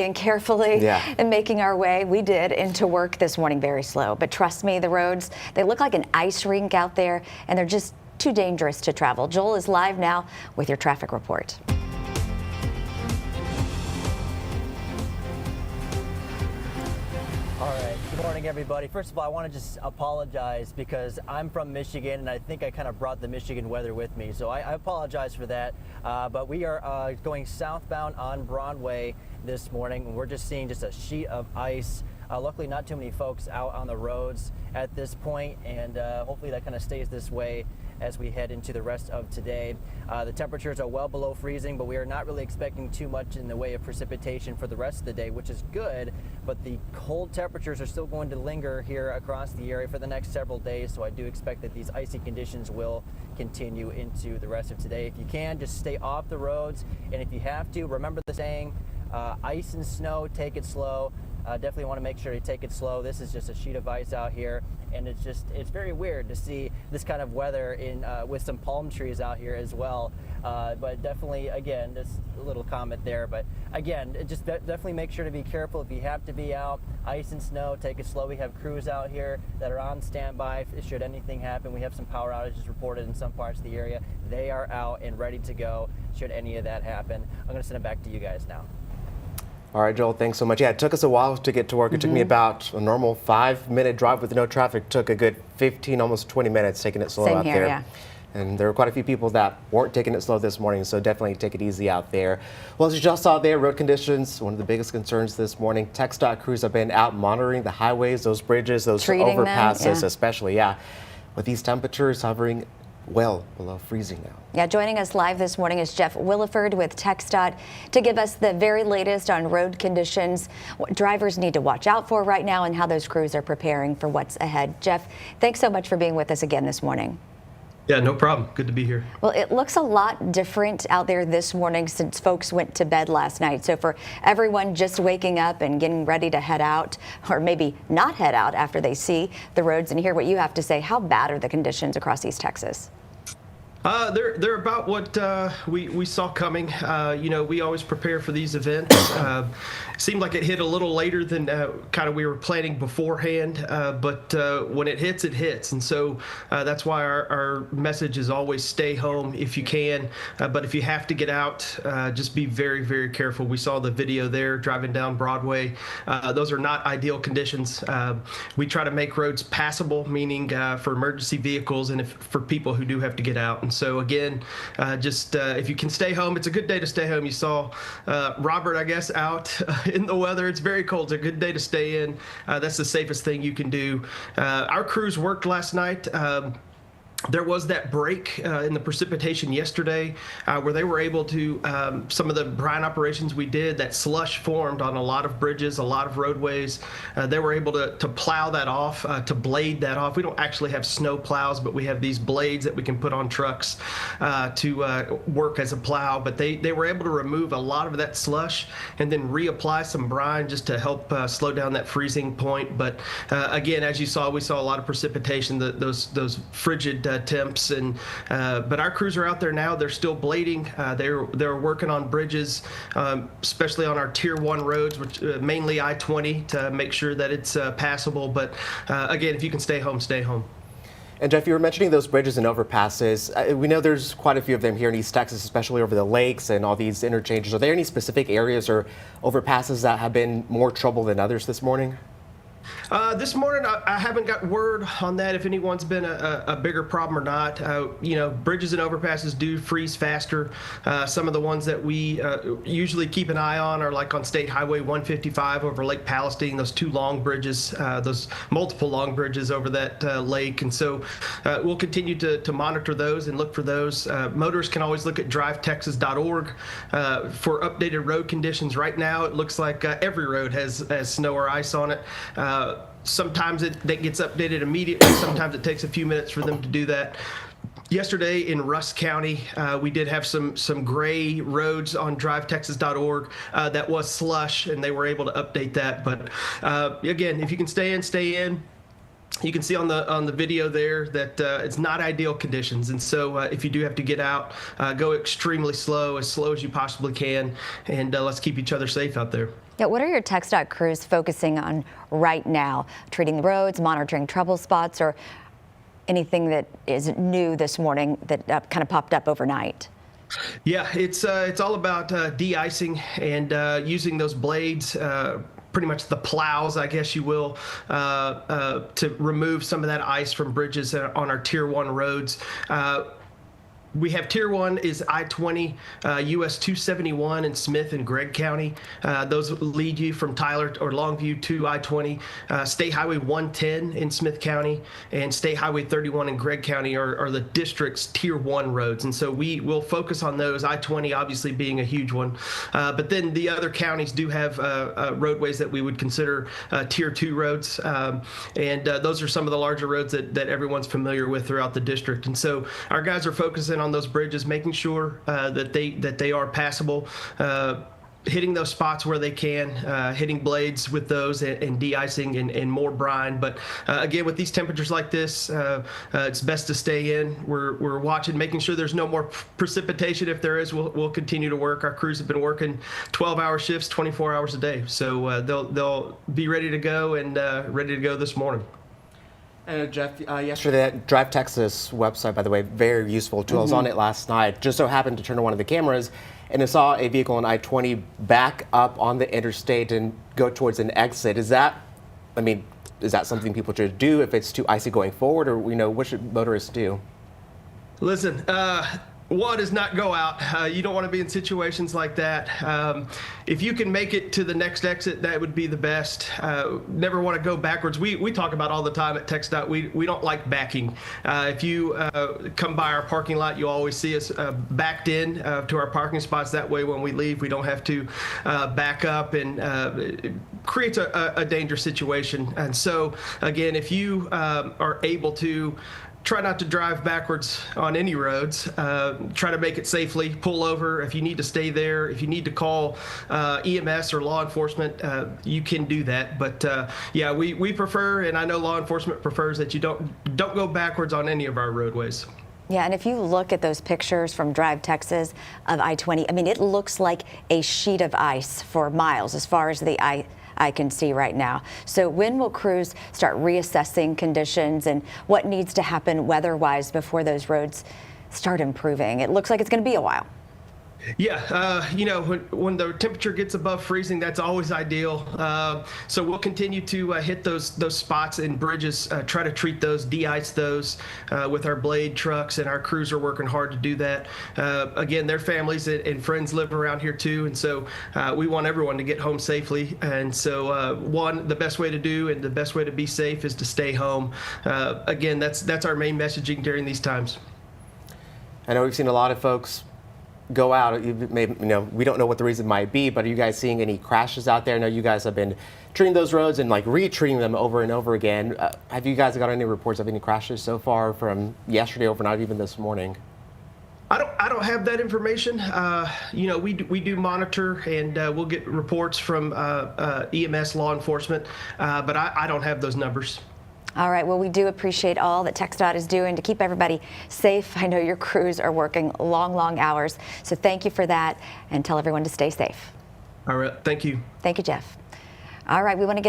and carefully and making our way. We did into work this morning very slow, but trust me, the roads, they look like an ice rink out there, and they're just too dangerous to travel. Joel is live now with your traffic report. Good morning, everybody. First of all, I want to just apologize because I'm from Michigan, and I think I kind of brought the Michigan weather with me, so I apologize for that. But we are going southbound on Broadway this morning, and we're just seeing just a sheet of ice. Luckily, not too many folks out on the roads at this point, and hopefully that kind of stays this way as we head into the rest of today. The temperatures are well below freezing, but we are not really expecting too much in the way of precipitation for the rest of the day, which is good, but the cold temperatures are still going to linger here across the area for the next several days, so I do expect that these icy conditions will continue into the rest of today. If you can, just stay off the roads, and if you have to, remember the saying, ice and snow, take it slow. Definitely want to make sure you take it slow. This is just a sheet of ice out here, and it's very weird to see this kind of weather in with some palm trees out here as well. But definitely, again, just a little comment there. But again, just definitely make sure to be careful if you have to be out. Ice and snow, take it slow. We have crews out here that are on standby should anything happen. We have some power outages reported in some parts of the area. They are out and ready to go should any of that happen. I'm going to send it back to you guys now. All right, Joel, thanks so much. Yeah, it took us a while to get to work. It took me about a normal 5-minute drive with no traffic. Took a good 15, almost 20 minutes taking it slow out there. Yeah. And there were quite a few people that weren't taking it slow this morning, so definitely take it easy out there. Well, as you just saw there, road conditions, one of the biggest concerns this morning. TxDOT crews have been out monitoring the highways, those bridges, those overpasses especially, with these temperatures hovering well below freezing now. Yeah, joining us live this morning is Jeff Williford with TxDOT to give us the very latest on road conditions, what drivers need to watch out for right now, and how those crews are preparing for what's ahead. Jeff, thanks so much for being with us again this morning. Yeah, no problem. Good to be here. Well, it looks a lot different out there this morning since folks went to bed last night. So for everyone just waking up and getting ready to head out, or maybe not head out after they see the roads and hear what you have to say, how bad are the conditions across East Texas? They're about what we saw coming. You know, we always prepare for these events. Seemed like it hit a little later than kind of we were planning beforehand, but when it hits, it hits. And so that's why our message is always stay home if you can. But if you have to get out, just be very, very careful. We saw the video there driving down Broadway. Those are not ideal conditions. We try to make roads passable, meaning for emergency vehicles and for people who do have to get out. And so again, if you can stay home, it's a good day to stay home. You saw Robert, I guess, out in the weather. It's very cold. It's a good day to stay in. That's the safest thing you can do. Our crews worked last night. There was that break in the precipitation yesterday where they were able to, some of the brine operations we did, that slush formed on a lot of bridges, a lot of roadways. They were able to plow that off, to blade that off. We don't actually have snow plows, but we have these blades that we can put on trucks to work as a plow. But they were able to remove a lot of that slush and then reapply some brine just to help slow down that freezing point. But again, as you saw, we saw a lot of precipitation, those frigid temps, and but our crews are out there now. They're still blading. They're working on bridges, especially on our tier 1 roads, which mainly I-20, to make sure that it's passable. But again, if you can stay home, stay home. And Jeff, you were mentioning those bridges and overpasses. We know there's quite a few of them here in East Texas, especially over the lakes and all these interchanges. Are there any specific areas or overpasses that have been more trouble than others this morning? This morning, I haven't got word on that, if anyone's been a bigger problem or not. You know, bridges and overpasses do freeze faster. Some of the ones that we usually keep an eye on are like on State Highway 155 over Lake Palestine, those 2 long bridges, those multiple long bridges over that lake. And so we'll continue to monitor those and look for those. Motorists can always look at drivetexas.org for updated road conditions. Right now, it looks like every road has snow or ice on it. Sometimes that gets updated immediately. Sometimes it takes a few minutes for them to do that. Yesterday in Rusk County, we did have some gray roads on drivetexas.org that was slush, and they were able to update that. But again, if you can stay in, stay in. You can see on the video there that it's not ideal conditions, and so if you do have to get out, go extremely slow, as you possibly can, and let's keep each other safe out there. Yeah, what are your TxDOT crews focusing on right now? Treating the roads, monitoring trouble spots, or anything that is new this morning that kind of popped up overnight? Yeah, it's all about de-icing and using those blades, pretty much the plows, I guess you will, to remove some of that ice from bridges on our Tier 1 roads. We have Tier 1 is I-20, US 271 in Smith and Gregg County. Those lead you from Tyler or Longview to I-20. State Highway 110 in Smith County and State Highway 31 in Gregg County are the district's Tier 1 roads. And so we will focus on those, I-20 obviously being a huge one. But then the other counties do have roadways that we would consider Tier 2 roads. And those are some of the larger roads that everyone's familiar with throughout the district. And so our guys are focusing on those bridges, making sure that they are passable, hitting those spots where they can, hitting blades with those and de-icing and more brine. But again, with these temperatures like this, it's best to stay in. We're watching, making sure there's no more precipitation. If there is, we'll continue to work. Our crews have been working 12-hour shifts, 24 hours a day. So they'll be ready to go and ready to go this morning. Jeff, yesterday, that Drive Texas website, by the way, very useful tool. I was on it last night. Just so happened to turn on one of the cameras, and I saw a vehicle on I-20 back up on the interstate and go towards an exit. Is that something people should do if it's too icy going forward, or what should motorists do? Listen, one is not go out. You don't want to be in situations like that. If you can make it to the next exit, that would be the best. Never want to go backwards. We talk about all the time at TxDOT, we don't like backing. If you come by our parking lot, you always see us backed in to our parking spots. That way when we leave, we don't have to back up, and it creates a dangerous situation. And so again, if you are able to try not to drive backwards on any roads. Try to make it safely. Pull over if you need to stay there. If you need to call EMS or law enforcement, you can do that. But yeah, we prefer, and I know law enforcement prefers, that you don't go backwards on any of our roadways. Yeah, and if you look at those pictures from Drive Texas of I-20, I mean, it looks like a sheet of ice for miles as far as the eye I can see right now. So when will crews start reassessing conditions and what needs to happen weather-wise before those roads start improving? It looks like it's going to be a while. Yeah, when the temperature gets above freezing, that's always ideal. So we'll continue to hit those spots and bridges, try to treat those, de-ice those with our blade trucks, and our crews are working hard to do that. Again, their families and friends live around here too, and so we want everyone to get home safely. And so the best way to do and the best way to be safe is to stay home. Again, that's our main messaging during these times. I know we've seen a lot of folks go out. We don't know what the reason might be, but are you guys seeing any crashes out there? I know you guys have been treating those roads and retreating them over and over again. Have you guys got any reports of any crashes so far from yesterday, overnight, even this morning? I don't have that information. We do monitor, and we'll get reports from EMS, law enforcement, but I don't have those numbers. All right, well, we do appreciate all that TxDOT is doing to keep everybody safe. I know your crews are working long hours, so thank you for that, and tell everyone to stay safe. All right, thank you. Thank you, Jeff. All right, we want to get